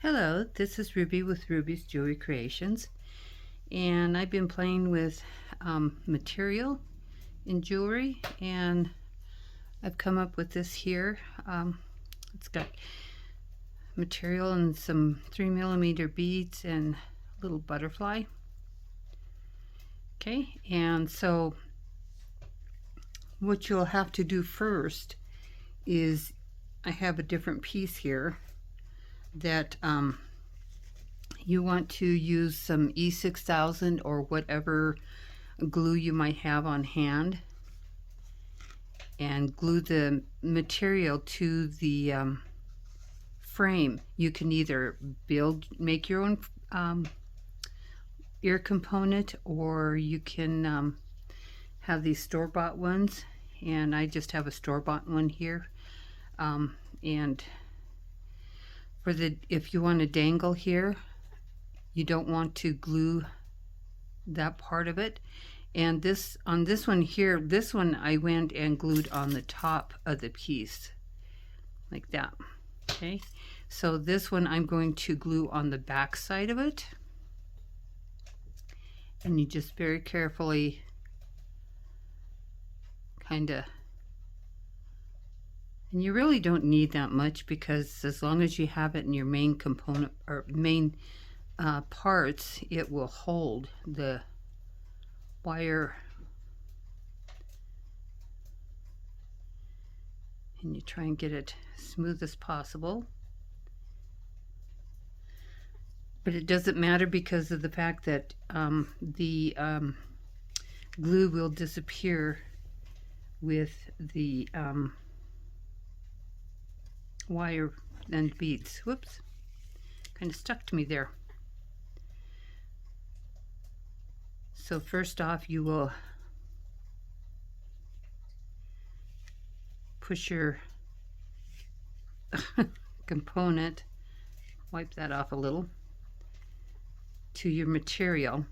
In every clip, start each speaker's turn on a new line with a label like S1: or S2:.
S1: Hello, this is Ruby with Ruby's Jewelry Creations, and I've been playing with material in jewelry, and I've come up with this here. It's got material and some 3mm beads and a little butterfly. Okay, and so what you'll have to do first is I have a different piece here that you want to use some E6000 or whatever glue you might have on hand and glue the material to the frame. You can either make your own ear component, or you can have these store-bought ones, and I just have a store-bought one here. And for if you want to dangle here, you don't want to glue that part of it. And on this one here, this one I went and glued on the top of the piece like that. Okay, so this one I'm going to glue on the back side of it, and you just very carefully and you really don't need that much, because as long as you have it in your main component or main parts, it will hold the wire. And you try and get it smooth as possible. But it doesn't matter because of the fact that the glue will disappear with the wire and beads. Whoops, kind of stuck to me there. So first off, you will push your component, wipe that off a little, to your material,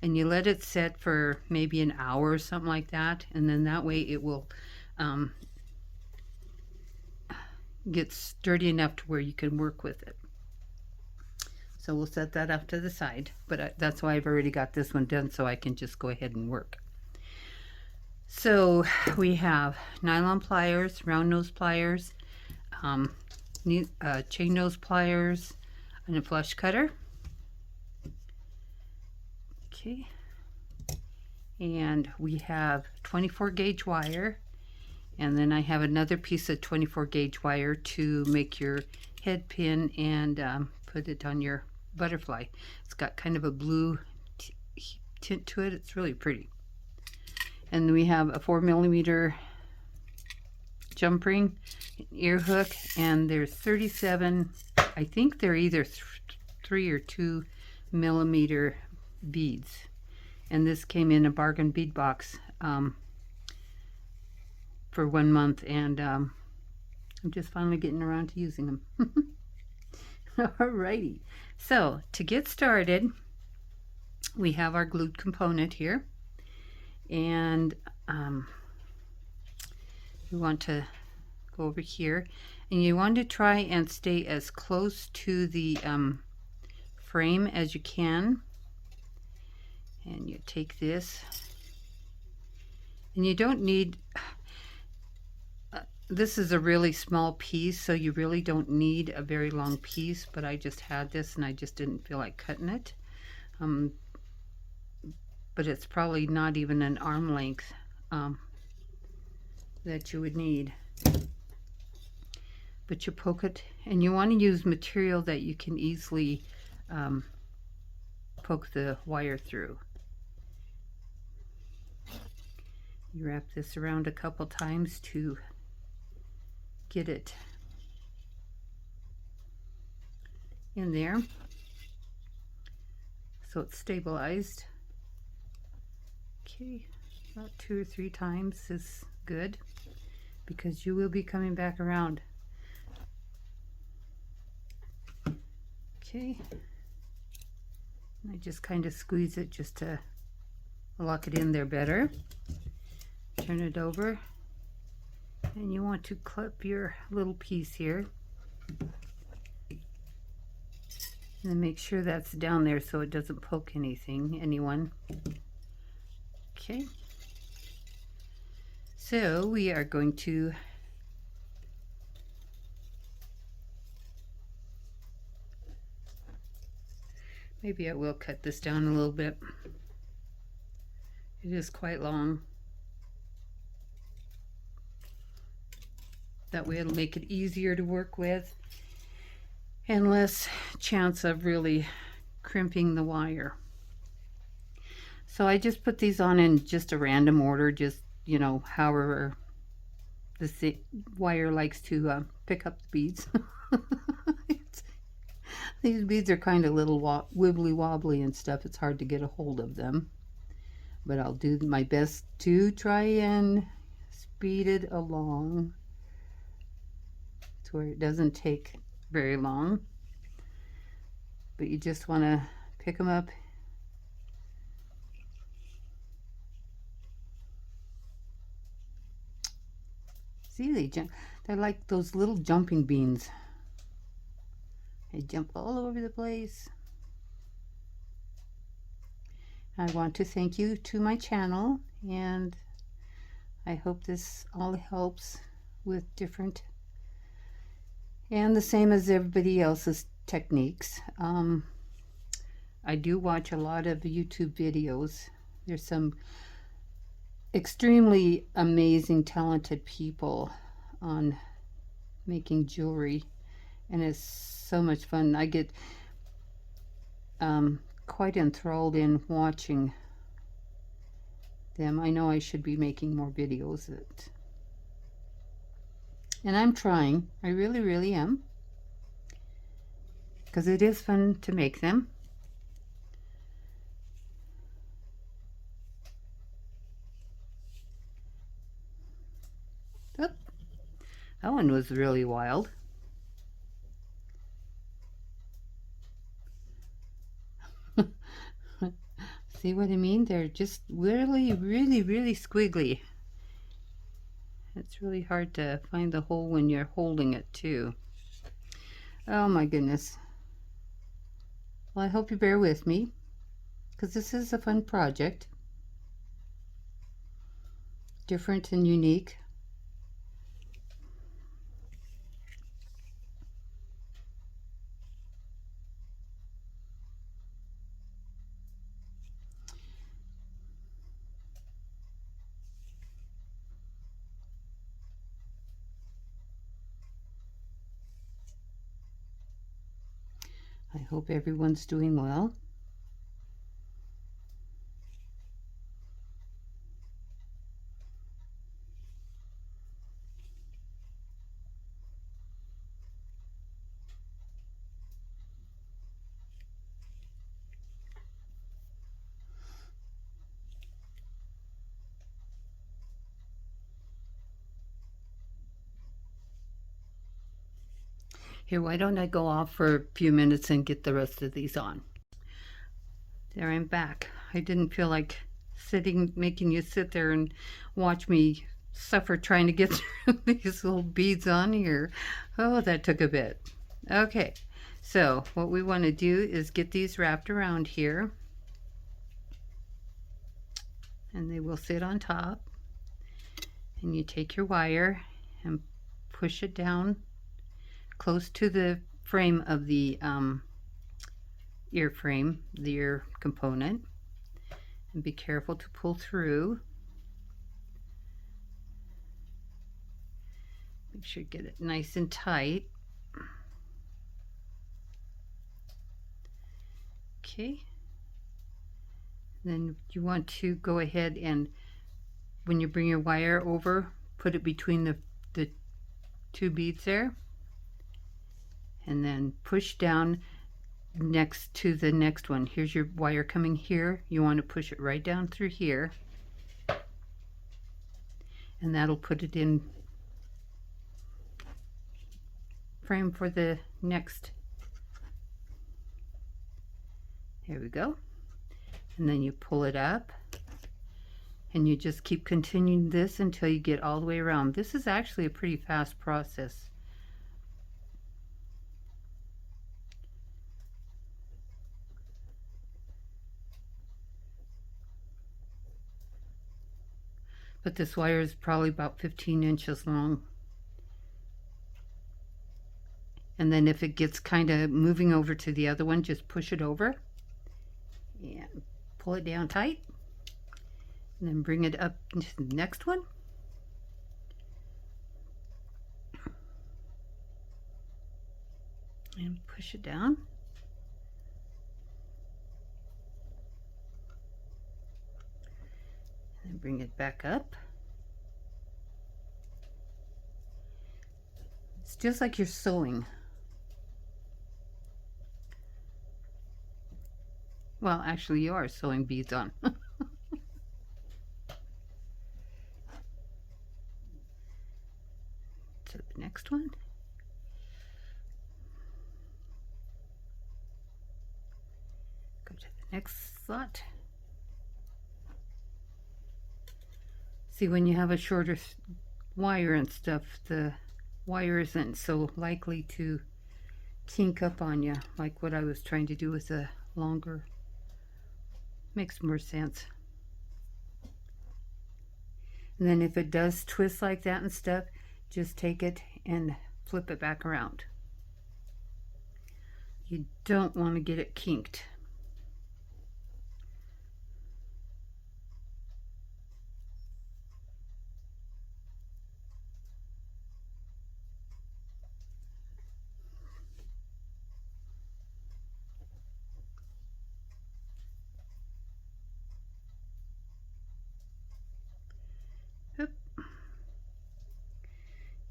S1: and you let it set for maybe an hour or something like that, and then that way it will get sturdy enough to where you can work with it. So we'll set that off to the side, but that's why I've already got this one done, so I can just go ahead and work. So we have nylon pliers, round nose pliers, chain nose pliers, and a flush cutter. Okay, and we have 24 gauge wire, and then I have another piece of 24 gauge wire to make your head pin and put it on your butterfly. It's got kind of a blue tint to it. It's really pretty. And then we have a 4mm jump ring, an ear hook, and there's 37, I think they're either 3 or 2mm beads. And this came in a bargain bead box for 1 month, and I'm just finally getting around to using them. Alrighty, so to get started, we have our glued component here, and you want to go over here, and you want to try and stay as close to the frame as you can. And you take this, and you don't need, this is a really small piece, so you really don't need a very long piece, but I just had this and I just didn't feel like cutting it. But it's probably not even an arm length that you would need. But you poke it, and you want to use material that you can easily poke the wire through. You wrap this around a couple times to get it in there so it's stabilized. Okay, about 2 or 3 times is good, because you will be coming back around. Okay, and I just kind of squeeze it just to lock it in there better. Turn it over, and you want to clip your little piece here And then make sure that's down there so it doesn't poke anyone. Okay. So we are going to maybe I will cut this down a little bit. It is quite long. That way it'll make it easier to work with and less chance of really crimping the wire. So I just put these on in just a random order, just, you know, however the wire likes to pick up the beads. These beads are kind of little wibbly wobbly and stuff. It's hard to get a hold of them. But I'll do my best to try and speed it along to where it doesn't take very long. But you just want to pick them up. See, they're like those little jumping beans. They jump all over the place. I want to thank you to my channel, and I hope this all helps with different and the same as everybody else's techniques. I do watch a lot of YouTube videos. There's some extremely amazing, talented people on making jewelry, and it's so much fun. I get quite enthralled in watching them. I know I should be making more videos, and I'm trying. I really am, because it is fun to make them. Oh, that one was really wild. See what I mean? They're just really squiggly. It's really hard to find the hole when you're holding it too. Oh my goodness. Well, I hope you bear with me, because this is a fun project. Different and unique. I hope everyone's doing well. Here, why don't I go off for a few minutes and get the rest of these on? There, I'm back. I didn't feel like making you sit there and watch me suffer trying to get through these little beads on here. Oh, that took a bit. Okay, so what we want to do is get these wrapped around here, and they will sit on top. And you take your wire and push it down close to the frame of the ear frame, the ear component, and be careful to pull through. Make sure you get it nice and tight. Okay. Then you want to go ahead and, when you bring your wire over, put it between the two beads there, and then push down next to the next one. Here's your wire coming here. You want to push it right down through here, and that'll put it in frame for the next. There we go. And then you pull it up, and you just keep continuing this until you get all the way around. This is actually a pretty fast process. but this wire is probably about 15 inches long. And then if it gets kind of moving over to the other one, just push it over and pull it down tight, and then bring it up into the next one. And push it down. And bring it back up. It's just like you're sewing. Well, actually you are sewing beads on. To the next one. Go to the next slot. See, when you have a shorter wire and stuff, the wire isn't so likely to kink up on you like what I was trying to do with the longer. Makes more sense. And then if it does twist like that and stuff, just take it and flip it back around. You don't want to get it kinked. Oop.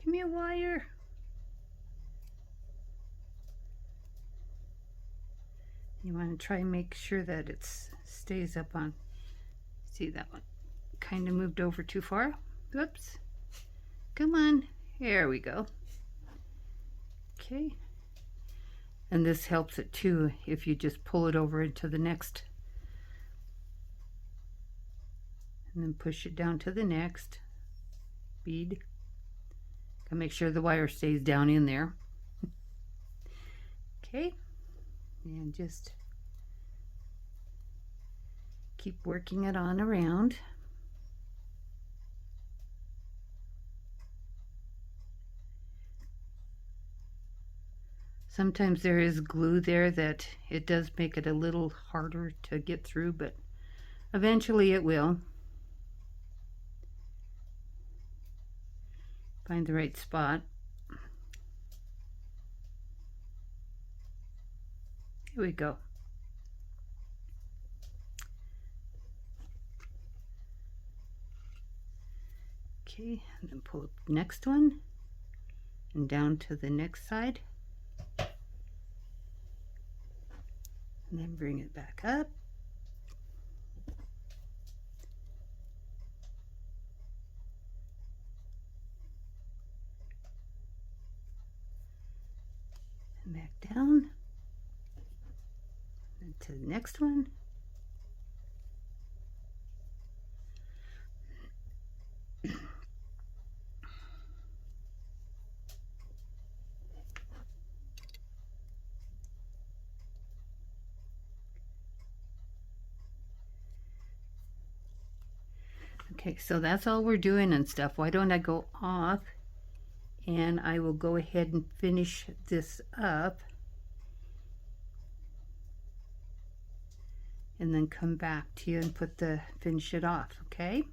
S1: Give me a wire. You want to try and make sure that it stays up on. See, that one kind of moved over too far. Whoops. Come on. There we go. Okay. And this helps it too if you just pull it over into the next. And then push it down to the next bead. Gotta make sure the wire stays down in there. Okay. And just keep working it on around. Sometimes there is glue there that it does make it a little harder to get through, but eventually it will. Find the right spot. Here we go. Okay, and then pull up the next one and down to the next side. And then bring it back up. And back down. And to the next one. Okay, so that's all we're doing and stuff. Why don't I go off and I will go ahead and finish this up and then come back to you and finish it off, okay?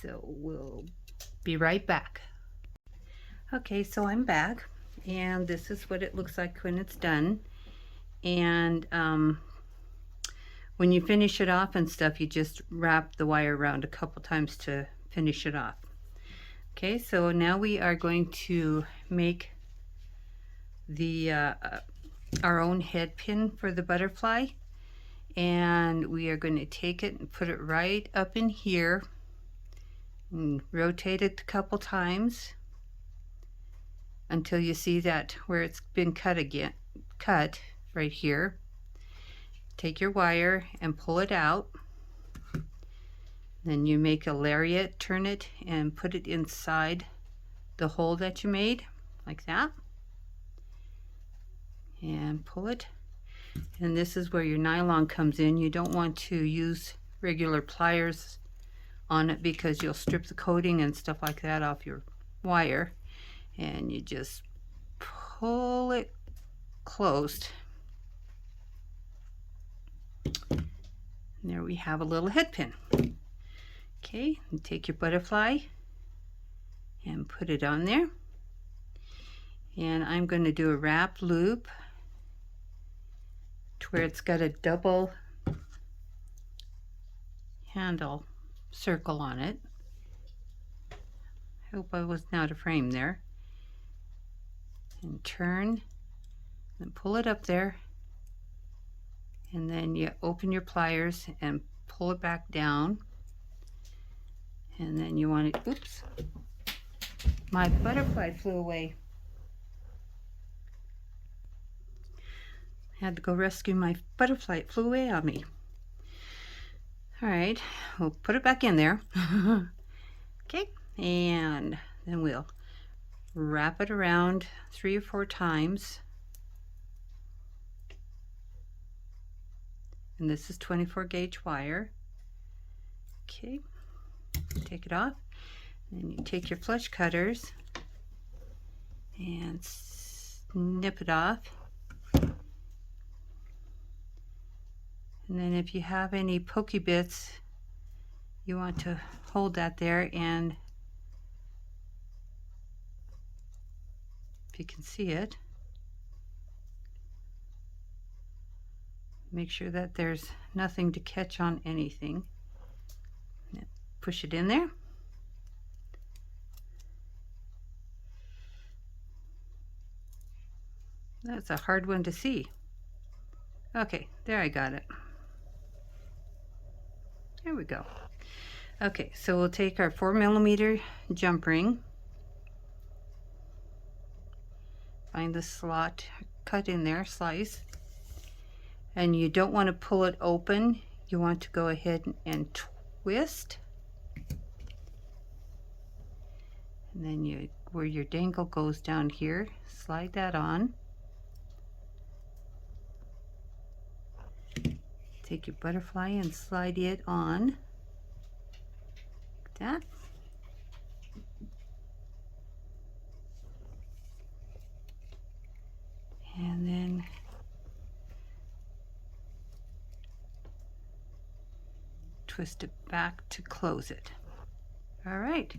S1: So we'll be right back. Okay, so I'm back and this is what it looks like when it's done. And when you finish it off and stuff, you just wrap the wire around a couple times to finish it off. Okay, so now we are going to make the our own head pin for the butterfly, and we are going to take it and put it right up in here and rotate it a couple times until you see that where it's been cut right here. Take your wire and pull it out. Then you make a lariat, turn it and put it inside the hole that you made, like that. And pull it. And this is where your nylon comes in. You don't want to use regular pliers on it because you'll strip the coating and stuff like that off your wire, and you just pull it closed. And there we have a little head pin. Okay, and take your butterfly and put it on there. And I'm going to do a wrap loop to where it's got a double handle circle on it. I hope I wasn't out of frame there. And turn and pull it up there, and then you open your pliers and pull it back down, and then you want it, oops, my butterfly flew away. I had to go rescue my butterfly, it flew away on me. Alright, we'll put it back in there. Okay, and then we'll wrap it around 3 or 4 times. And this is 24 gauge wire. Okay, take it off. Then you take your flush cutters and snip it off. And then if you have any pokey bits, you want to hold that there, and if you can see it, make sure that there's nothing to catch on anything. Push it in there. That's a hard one to see. Okay, there, I got it. There we go. Okay, so we'll take our 4mm jump ring, find the slot, cut in there, slice, and you don't want to pull it open. You want to go ahead and twist, and then you, where your dangle goes down here, slide that on. Take your butterfly and slide it on like that. And then twist it back to close it. All right,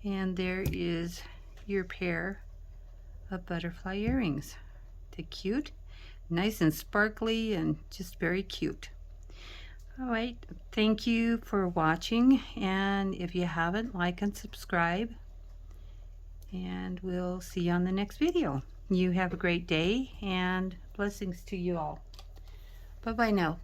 S1: and there is your pair of butterfly earrings. They're cute, nice and sparkly, and just very cute. All right, thank you for watching, and if you haven't, like and subscribe, and we'll see you on the next video. You have a great day, and blessings to you all. Bye bye now.